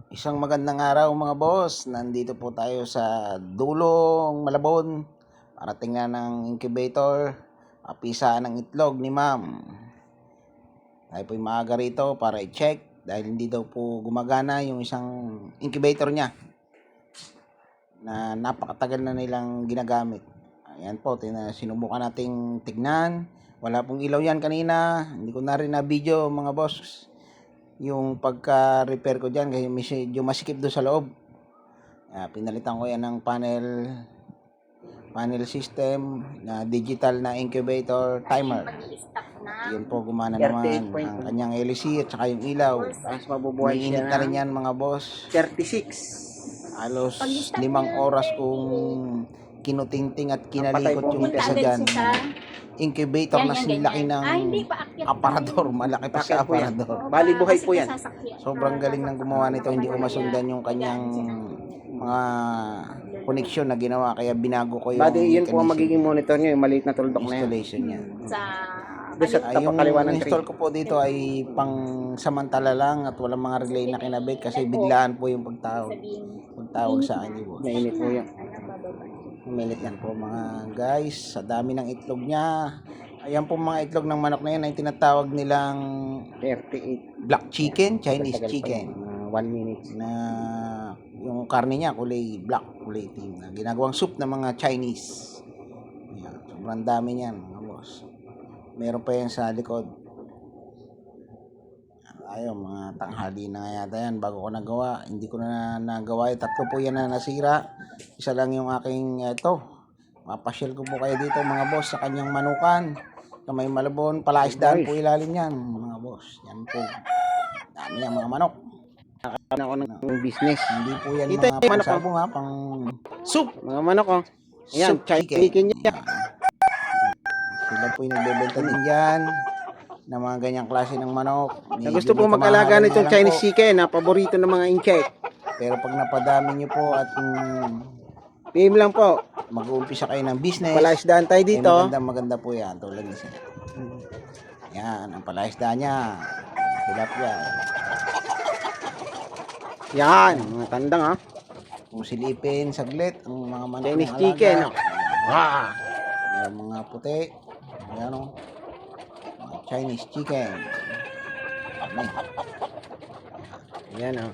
Isang magandang araw mga boss. Nandito po tayo sa Dulong, Malabon para tingnan ng incubator, pisa ng itlog ni ma'am. Tayo po maaga rito para i-check dahil hindi daw po gumagana yung isang incubator niya na napakatagal na nilang ginagamit. Ayan po, sinubukan nating tignan. Wala pong ilaw yan kanina. Hindi ko na rin na video mga boss yung pagka-repair ko dyan kasi medyo masikip doon sa loob. Pinalitan ko yan ng panel system na digital na incubator timer. Yun po, gumana naman ang kanyang LC at saka yung ilaw. Mainit na rin yan mga boss. 36. Halos 5 oras kung kinutingting at kinalikot yung isa dyan. Incubator na silaki ng aparador, malaki pa sa aparador. Bali buhay po yan. Sobrang galing ng gumawa nito, hindi ko masundan yung kanyang mga connection na ginawa, kaya binago ko yung Bali yun po ang magiging monitor nyo, yung maliit na tuldok na yan. installation niya. Yung install ko po dito ay pang samantala lang at walang mga relay na kinabit kasi biglaan po yung pagtawag sa akin. Mainit po yan. Umilit yan po mga guys, sa dami ng itlog niya. Ayan po mga itlog ng manok na yan ay tinatawag nilang 38 black chicken, Chinese chicken. 1 minute. Na yung karne niya kulay black, kulay itim, na ginagawang soup ng mga Chinese. Ayan, sobrang dami niyan mga boss. Meron pa yan sa likod. Ayun, mga tanghali na nga yata yan bago ko nagawa. Hindi ko na nagawa. 3 po yan na nasira. Isa lang yung aking ito. Mapasyal ko po kayo dito mga boss sa kanyang manukan. Sa may Malabon, palaisdaan po ilalim yan mga boss. Yan po. Dami yan mga manok. Nakakaroon ako ng business. Hindi po yan Ito mga manok pasabong ha, pang soup. Mga manok oh. Ayan, Soup chicken niya. Sila po yung nagbebenta din dyan na mga ganyang klase ng manok. Na gusto po mag-alaga nitong Chinese chicken na paborito ng mga incheck. Pero pag napadami nyo po at PM lang po. mag-uumpisa kayo ng business, Palaisdaan tayo dito. maganda po yan. Tulad niya. Yan, ang palaisdaan niya. Tilapia. Yan, mga tandang ha. Kung silipin, saglit, ang mga manok Chinese ng chicken. alaga. Wow. Yan, mga puti. Ayan o. Chinese chicken. Yan oh.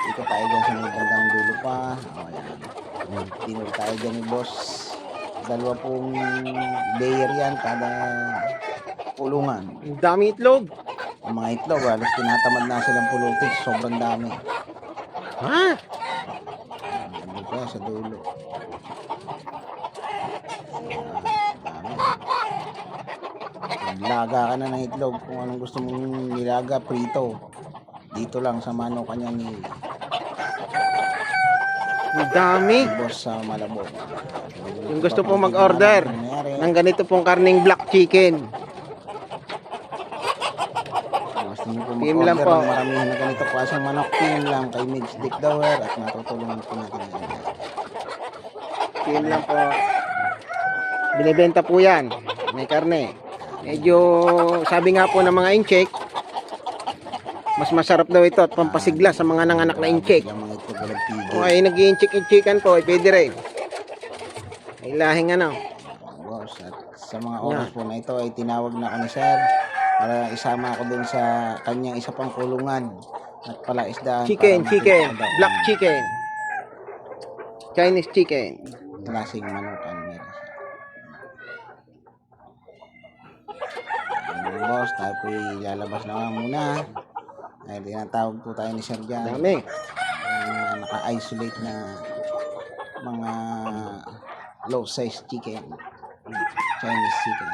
Ikot tayo dyan sa may bandang dulo pa. Ayan. Tinul tayo dyan ni boss. 2 pong layer yan kada pulungan. Ang dami itlog. Ang mga itlog, halos tinatamad na silang pulutin. Sobrang dami. Ha? Ano pa sa dulo. Nilaga ka na ng itlog kung anong gusto mong nilaga, prito. Dito lang sa manukan niya ni Ang dami. boss sa Malabon. Yung gusto pong mag-order ng ganito pong karning black chicken. Gusto niyo po PM lang mag-order po. ng maramihan na ganito klaseng manok, PM lang kay Migs Dick Dower at matutulungan po natin. PM lang po. Binibenta po yan. May karne. Medyo sabi nga po ng mga incheck, mas masarap daw ito at pampasigla sa mga nanganak na incheck. Yung mga itlog walang tigil. Kung ay nag-i-incheck-incheckan po, ay pwede rin. Ay lahing ano. Boss, at sa mga oras po na ito ay tinawag na ako ni sir para isama ako dun sa kanyang isa pang kulungan at palaisdaan. Chicken, para chicken. makita daw Black chicken. Chinese chicken. ang klaseng manukan meron siya. Ano, boss, tayo po ilalabas na muna. Dahil tinatawag po tayo ni sir dyan. Dami. Naka-isolate na mga low size chicken, Chinese chicken.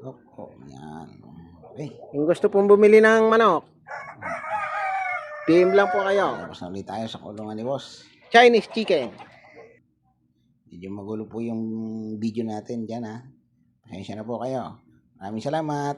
Opo, yan. Okay, Kung gusto pong bumili ng manok, PM lang po kayo. tapos na ulit tayo sa kulungan ni boss. Chinese chicken. Medyo magulo po yung video natin dyan ha. Pasensya na po kayo. Maraming salamat.